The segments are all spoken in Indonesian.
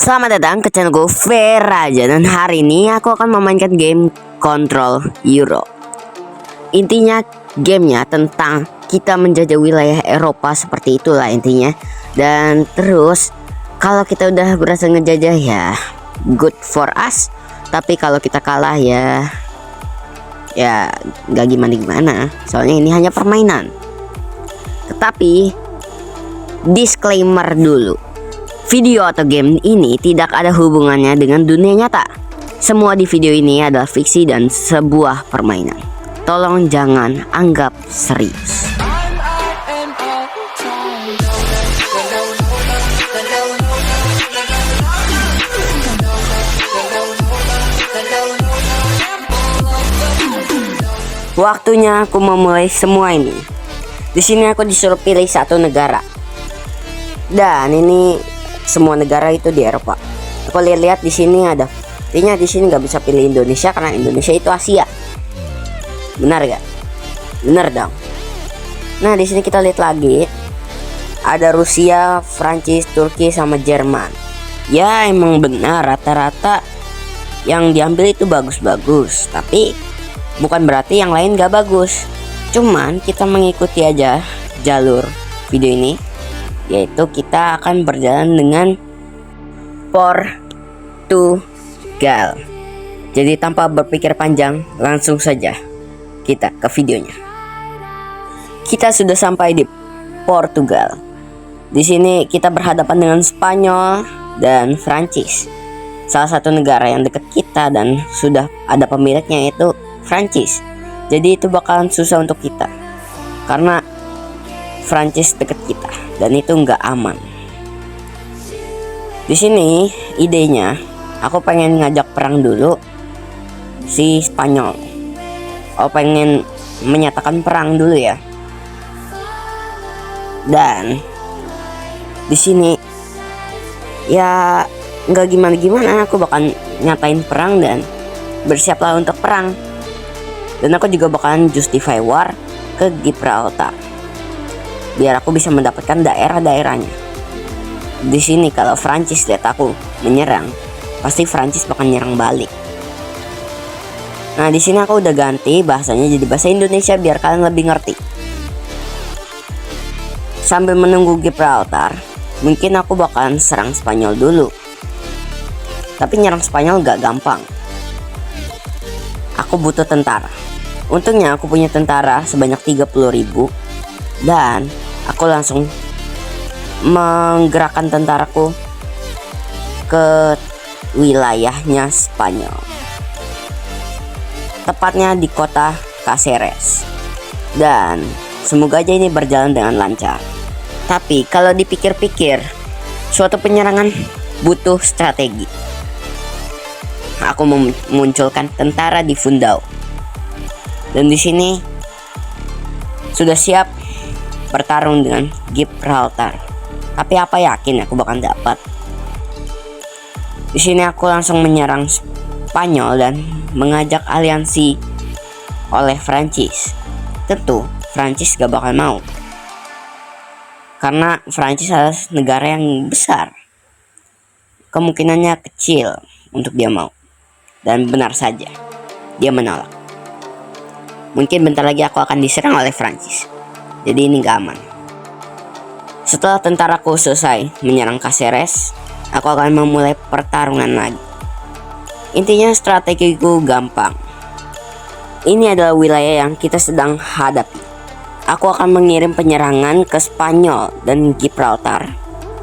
Selamat datang ke channel gue Veraja. Dan hari ini aku akan memainkan game Control Euro. Intinya gamenya tentang kita menjajah wilayah Eropa, seperti itulah intinya. Dan terus kalau kita udah berhasil ngejajah ya good for us. Tapi kalau kita kalah ya gak gimana-gimana. Soalnya ini hanya permainan. Tetapi disclaimer dulu, video atau game ini tidak ada hubungannya dengan dunia nyata. Semua di video ini adalah fiksi dan sebuah permainan. Tolong jangan anggap serius. Waktunya aku memulai semua ini. Di sini aku disuruh pilih satu negara. Dan ini semua negara itu di Eropa. Aku lihat di sini ada. Artinya di sini nggak bisa pilih Indonesia karena Indonesia itu Asia. Benar gak? Benar dong. Nah di sini kita lihat lagi. Ada Rusia, Prancis, Turki sama Jerman. Ya emang benar rata-rata yang diambil itu bagus-bagus. Tapi bukan berarti yang lain gak bagus. Cuman kita mengikuti aja jalur video ini, yaitu kita akan berjalan dengan Portugal. Jadi tanpa berpikir panjang, langsung saja kita ke videonya. Kita sudah sampai di Portugal. Di sini kita berhadapan dengan Spanyol dan Prancis. Salah satu negara yang dekat kita dan sudah ada pemiliknya yaitu Prancis. Jadi itu bakalan susah untuk kita karena Prancis dekat kita dan itu nggak aman. Di sini idenya aku pengen ngajak perang dulu si Spanyol. Aku pengen menyatakan perang dulu ya. Dan di sini ya nggak gimana-gimana, aku bakal nyatain perang dan bersiaplah untuk perang. Dan aku juga bakalan justify war ke Gibraltar biar aku bisa mendapatkan daerah-daerahnya. Di sini kalau Prancis lihat aku menyerang, pasti Prancis bakal nyerang balik. Nah di sini aku udah ganti bahasanya jadi bahasa Indonesia biar kalian lebih ngerti. Sambil menunggu Gibraltar, mungkin aku bakalan serang Spanyol dulu. Tapi nyerang Spanyol gak gampang. Aku butuh tentara. Untungnya aku punya tentara sebanyak 30.000 dan aku langsung menggerakkan tentaraku ke wilayahnya Spanyol. Tepatnya di kota Cáceres. Dan semoga aja ini berjalan dengan lancar. Tapi kalau dipikir-pikir, suatu penyerangan butuh strategi. Aku memunculkan tentara di Fundão. Dan di sini sudah siap bertarung dengan Gibraltar. Tapi apa yakin aku bakal dapat? Di sini aku langsung menyerang Spanyol dan mengajak aliansi oleh Prancis. Tentu Prancis gak bakal mau, karena Prancis adalah negara yang besar. Kemungkinannya kecil untuk dia mau. Dan benar saja, dia menolak. Mungkin bentar lagi aku akan diserang oleh Prancis. Jadi ini gak aman. Setelah tentaraku selesai menyerang Cáceres, aku akan memulai pertarungan lagi. Intinya strategiku gampang. Ini adalah wilayah yang kita sedang hadapi. Aku akan mengirim penyerangan ke Spanyol dan Gibraltar.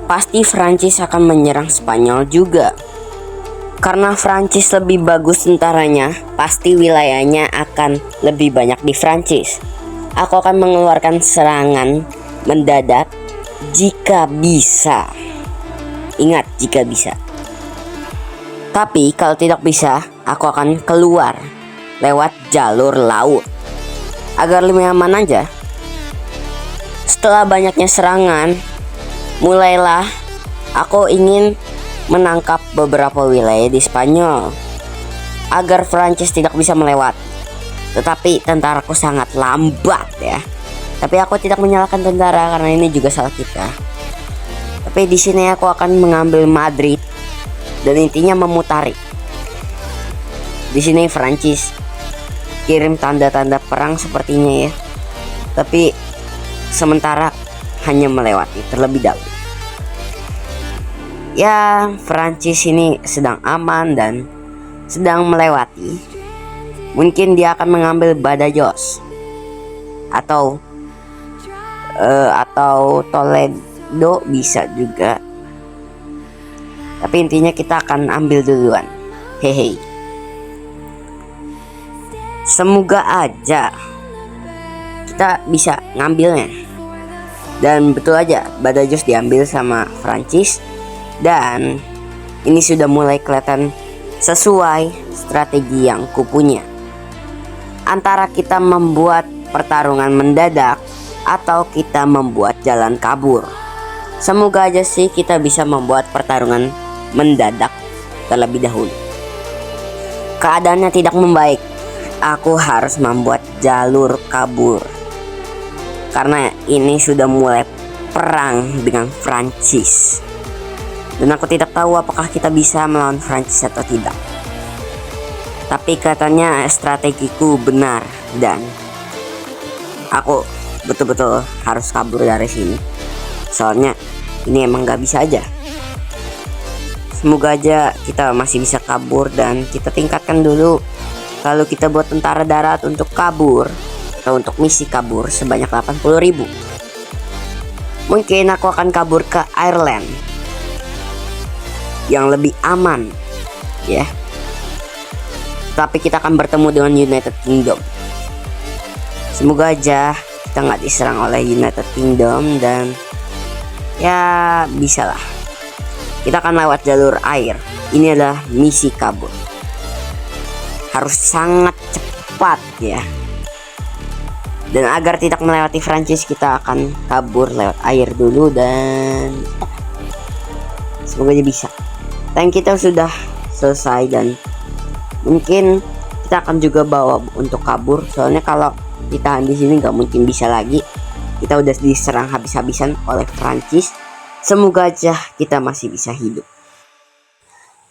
Pasti Prancis akan menyerang Spanyol juga. Karena Prancis lebih bagus tentaranya, pasti wilayahnya akan lebih banyak di Prancis. Aku akan mengeluarkan serangan mendadak jika bisa. Ingat, jika bisa. Tapi kalau tidak bisa, aku akan keluar lewat jalur laut agar lebih aman aja. Setelah banyaknya serangan, mulailah aku ingin menangkap beberapa wilayah di Spanyol agar Prancis tidak bisa melewati. Tetapi tentaraku sangat lambat ya. Tapi aku tidak menyalahkan tentara karena ini juga salah kita. Tapi di sini aku akan mengambil Madrid dan intinya memutari. Di sini Prancis kirim tanda-tanda perang sepertinya ya, tapi sementara hanya melewati terlebih dahulu. Ya, Prancis ini sedang aman dan sedang melewati. Mungkin dia akan mengambil Badajoz atau Toledo bisa juga. Tapi intinya kita akan ambil duluan. Hehe. Semoga aja kita bisa ngambilnya. Dan betul aja Badajoz diambil sama Prancis. Dan ini sudah mulai kelihatan sesuai strategi yang kupunya. Antara kita membuat pertarungan mendadak atau kita membuat jalan kabur. Semoga aja sih kita bisa membuat pertarungan mendadak terlebih dahulu. Keadaannya tidak membaik. Aku harus membuat jalur kabur. Karena ini sudah mulai perang dengan Prancis. Dan aku tidak tahu apakah kita bisa melawan Prancis atau tidak. Tapi katanya strategiku benar dan aku betul-betul harus kabur dari sini. Soalnya ini emang gak bisa aja. Semoga aja kita masih bisa kabur dan kita tingkatkan dulu. Kalau kita buat tentara darat untuk kabur atau untuk misi kabur sebanyak 80.000. Mungkin aku akan kabur ke Ireland yang lebih aman ya. Tapi kita akan bertemu dengan United Kingdom. Semoga aja kita nggak diserang oleh United Kingdom dan ya bisalah. Kita akan lewat jalur air. Ini adalah misi kabur. Harus sangat cepat ya. Dan agar tidak melewati Prancis kita akan kabur lewat air dulu dan semoga aja bisa. Dan kita sudah selesai dan mungkin kita akan juga bawa untuk kabur. Soalnya kalau ditahan di sini nggak mungkin bisa lagi. Kita udah diserang habis-habisan oleh Prancis. Semoga aja kita masih bisa hidup.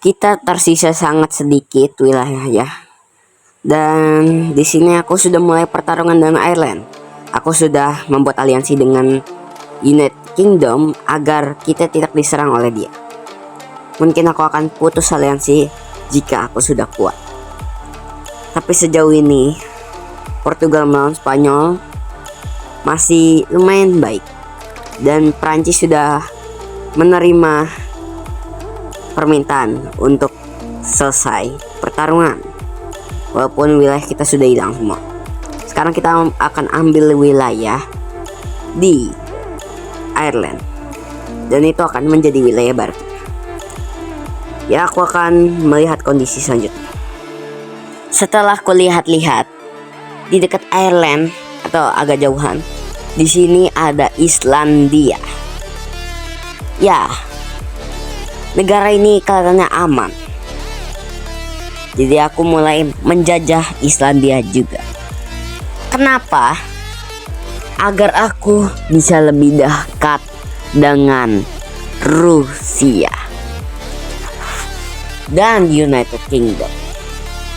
Kita tersisa sangat sedikit wilayah ya. Dan di sini aku sudah mulai pertarungan dengan Ireland. Aku sudah membuat aliansi dengan United Kingdom agar kita tidak diserang oleh dia. Mungkin aku akan putus aliansi jika aku sudah kuat. Tapi sejauh ini Portugal melawan Spanyol masih lumayan baik. Dan Prancis sudah menerima permintaan untuk selesai pertarungan. Walaupun wilayah kita sudah hilang semua. Sekarang kita akan ambil wilayah di Ireland. Dan itu akan menjadi wilayah baru. Ya, aku akan melihat kondisi selanjutnya. Setelah aku lihat-lihat di dekat Ireland atau agak jauhan, di sini ada Islandia. Ya, negara ini kelihatannya aman. Jadi aku mulai menjajah Islandia juga. Kenapa? Agar aku bisa lebih dekat dengan Rusia dan United Kingdom.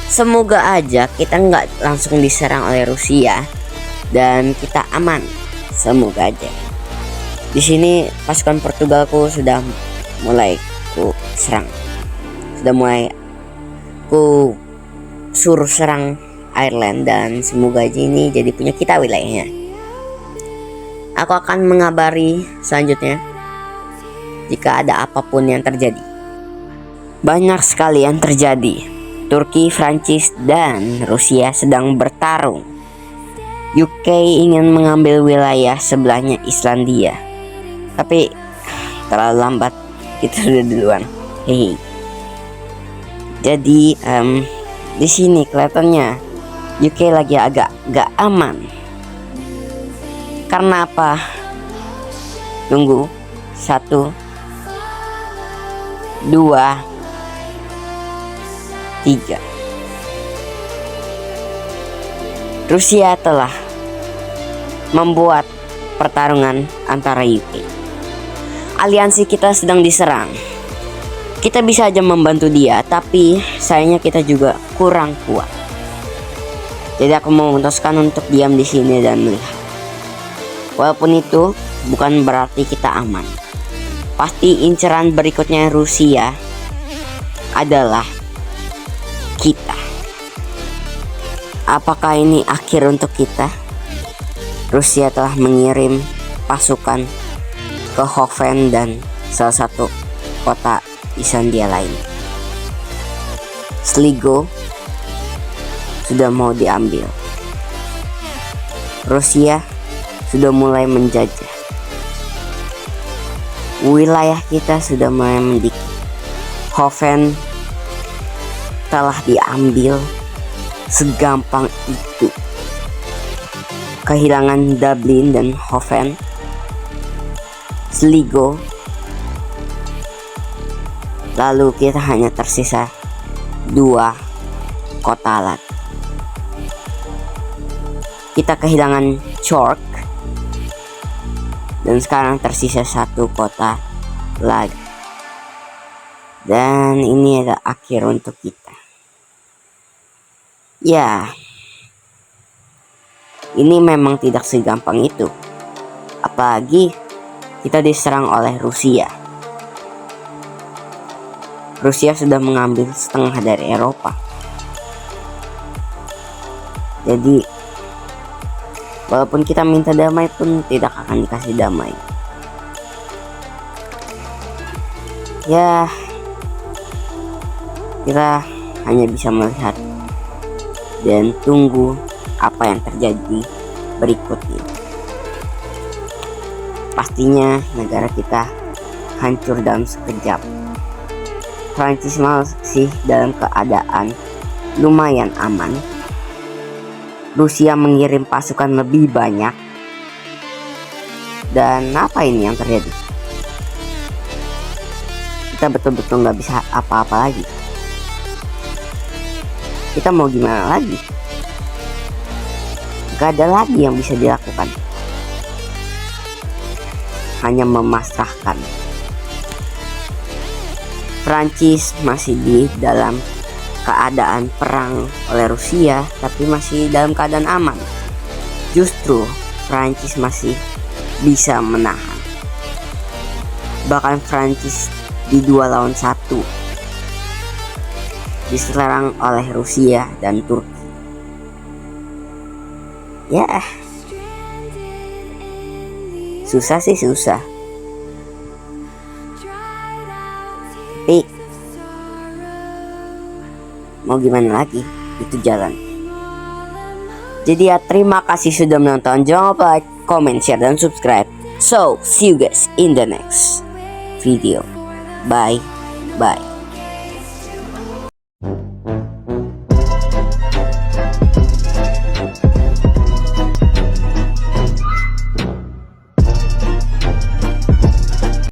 Semoga aja kita nggak langsung diserang oleh Rusia dan kita aman. Semoga aja. Di sini pasukan Portugalku sudah mulai ku serang. Sudah mulai ku suruh serang Ireland dan semoga aja ini jadi punya kita wilayahnya. Aku akan mengabari selanjutnya jika ada apapun yang terjadi. Banyak sekali yang terjadi. Turki, Prancis, dan Rusia sedang bertarung. UK ingin mengambil wilayah sebelahnya Islandia. Tapi terlalu lambat, kita sudah duluan. Hehe. Jadi di sini kelihatannya UK lagi agak gak aman. Karena apa? Tunggu 1, 2, 3. Rusia telah membuat pertarungan antara UK. Aliansi kita sedang diserang. Kita bisa aja membantu dia, tapi sayangnya kita juga kurang kuat. Jadi aku memutuskan untuk diam di sini dan melihat. Walaupun itu bukan berarti kita aman. Pasti inceran berikutnya Rusia adalah kita. Apakah ini akhir untuk kita? Rusia telah mengirim pasukan ke Hoven dan salah satu kota Islandia lain. Sligo sudah mau diambil. Rusia sudah mulai menjajah. Wilayah kita sudah mulai mendikit. Hoven telah diambil segampang itu. Kehilangan Dublin dan Hoven, Sligo, lalu kita hanya tersisa 2 kota lagi. Kita kehilangan Cork dan sekarang tersisa 1 kota lagi. Dan ini adalah akhir untuk kita. Ya, ini memang tidak segampang itu. Apalagi kita diserang oleh Rusia. Rusia sudah mengambil setengah dari Eropa. Jadi walaupun kita minta damai pun tidak akan dikasih damai. Ya, kita hanya bisa melihat dan tunggu apa yang terjadi berikutnya. Pastinya negara kita hancur dalam sekejap. Prancis masih dalam keadaan lumayan aman. Rusia mengirim pasukan lebih banyak. Dan apa ini yang terjadi? Kita betul-betul gak bisa apa-apa lagi. Kita mau gimana lagi? Gak ada lagi yang bisa dilakukan. Hanya memasrahkan. Prancis masih di dalam keadaan perang oleh Rusia, tapi masih dalam keadaan aman. Justru Prancis masih bisa menahan. Bahkan Prancis di 2 lawan 1 diserang oleh Rusia dan Turki. Ya, susah sih susah. Tapi mau gimana lagi, itu jalan. Jadi ya, terima kasih sudah menonton. Jangan lupa like, comment, share, dan subscribe. So, see you guys in the next video. Bye.